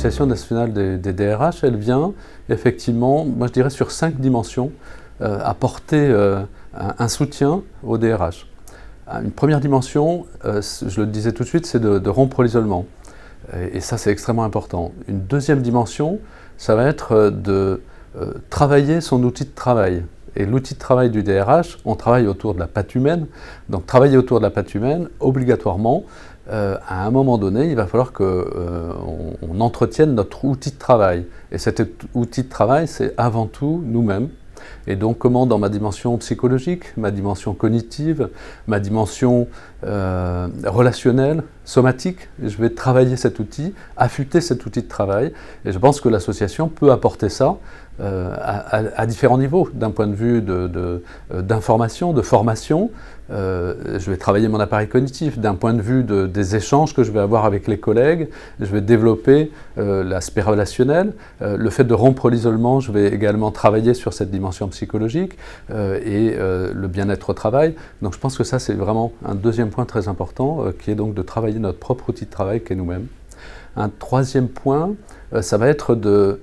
l'Association nationale des DRH, elle vient effectivement, moi je dirais sur 5 dimensions, apporter un soutien aux DRH. Une première dimension, je le disais tout de suite, c'est de rompre l'isolement. Et ça, c'est extrêmement important. Une deuxième dimension, ça va être de travailler son outil de travail. Et l'outil de travail du DRH, on travaille autour de la patte humaine. Donc travailler autour de la patte humaine, obligatoirement, à un moment donné, il va falloir qu'on entretienne notre outil de travail. Et cet outil de travail, c'est avant tout nous-mêmes. Et donc comment dans ma dimension psychologique, ma dimension cognitive, ma dimension relationnelle, somatique, je vais travailler cet outil, affûter cet outil de travail. Et je pense que l'association peut apporter ça à différents niveaux, d'un point de vue d'information, de formation. Je vais travailler mon appareil cognitif, d'un point de vue des échanges que je vais avoir avec les collègues, je vais développer l'aspect relationnel, le fait de rompre l'isolement, je vais également travailler sur cette dimension psychologique et le bien-être au travail. Donc je pense que ça c'est vraiment un deuxième point très important qui est donc de travailler notre propre outil de travail qui est nous-mêmes. Un troisième point, ça va être de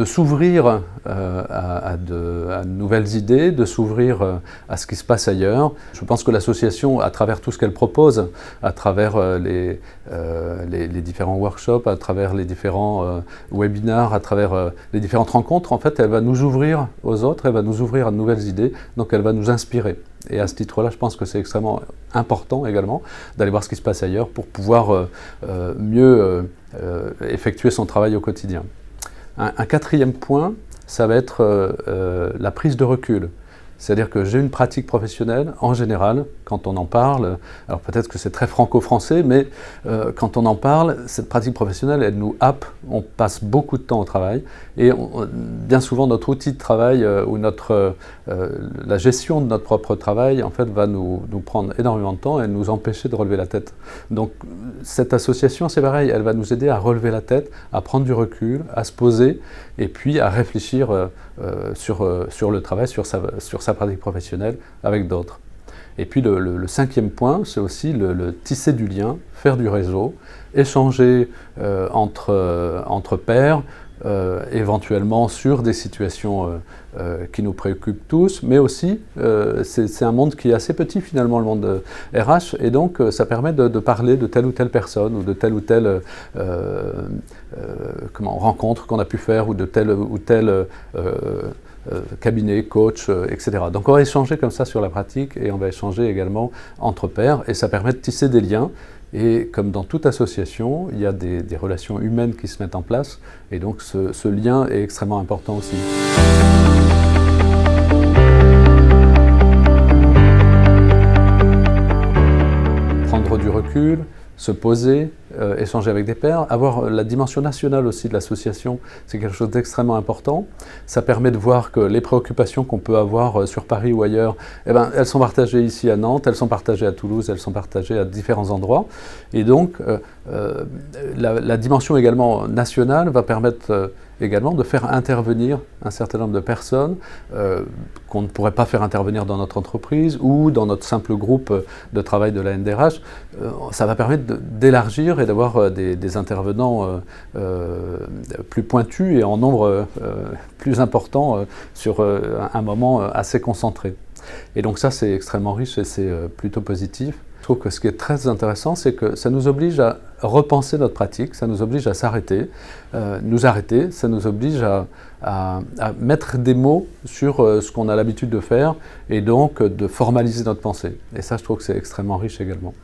s'ouvrir à de nouvelles idées, de s'ouvrir à ce qui se passe ailleurs. Je pense que l'association, à travers tout ce qu'elle propose, à travers les différents workshops, à travers les différents webinars, à travers les différentes rencontres, en fait, elle va nous ouvrir aux autres, elle va nous ouvrir à de nouvelles idées, donc elle va nous inspirer. Et à ce titre-là, je pense que c'est extrêmement important également d'aller voir ce qui se passe ailleurs pour pouvoir mieux effectuer son travail au quotidien. Un quatrième point, ça va être la prise de recul. C'est-à-dire que j'ai une pratique professionnelle, en général, quand on en parle, alors peut-être que c'est très franco-français, mais quand on en parle, cette pratique professionnelle, elle nous happe, on passe beaucoup de temps au travail, et bien souvent notre outil de travail ou la gestion de notre propre travail, en fait, va nous prendre énormément de temps et nous empêcher de relever la tête. Donc cette association, c'est pareil, elle va nous aider à relever la tête, à prendre du recul, à se poser, et puis à réfléchir sur le travail, sur sa pratique professionnelle avec d'autres. Et puis le cinquième point, c'est aussi le tisser du lien, faire du réseau, échanger entre pairs, éventuellement sur des situations qui nous préoccupent tous, mais aussi c'est un monde qui est assez petit finalement, le monde RH, et donc ça permet de parler de telle ou telle personne ou de telle ou telle rencontre qu'on a pu faire ou de tel ou tel cabinet, coach, etc. Donc on va échanger comme ça sur la pratique et on va échanger également entre pairs et ça permet de tisser des liens. Et comme dans toute association, il y a des relations humaines qui se mettent en place et donc ce lien est extrêmement important aussi. Prendre du recul, se poser, échanger avec des pairs, avoir la dimension nationale aussi de l'association, c'est quelque chose d'extrêmement important. Ça permet de voir que les préoccupations qu'on peut avoir sur Paris ou ailleurs, eh ben, elles sont partagées ici à Nantes, elles sont partagées à Toulouse, elles sont partagées à différents endroits. Et donc, la dimension également nationale va permettre également de faire intervenir un certain nombre de personnes qu'on ne pourrait pas faire intervenir dans notre entreprise ou dans notre simple groupe de travail de la NDRH. Ça va permettre d'élargir et d'avoir des intervenants plus pointus et en nombre plus important sur un moment assez concentré. Et donc ça, c'est extrêmement riche et c'est plutôt positif. Je trouve que ce qui est très intéressant, c'est que ça nous oblige à repenser notre pratique, ça nous oblige à s'arrêter, nous arrêter, ça nous oblige à mettre des mots sur ce qu'on a l'habitude de faire et donc de formaliser notre pensée. Et ça, je trouve que c'est extrêmement riche également.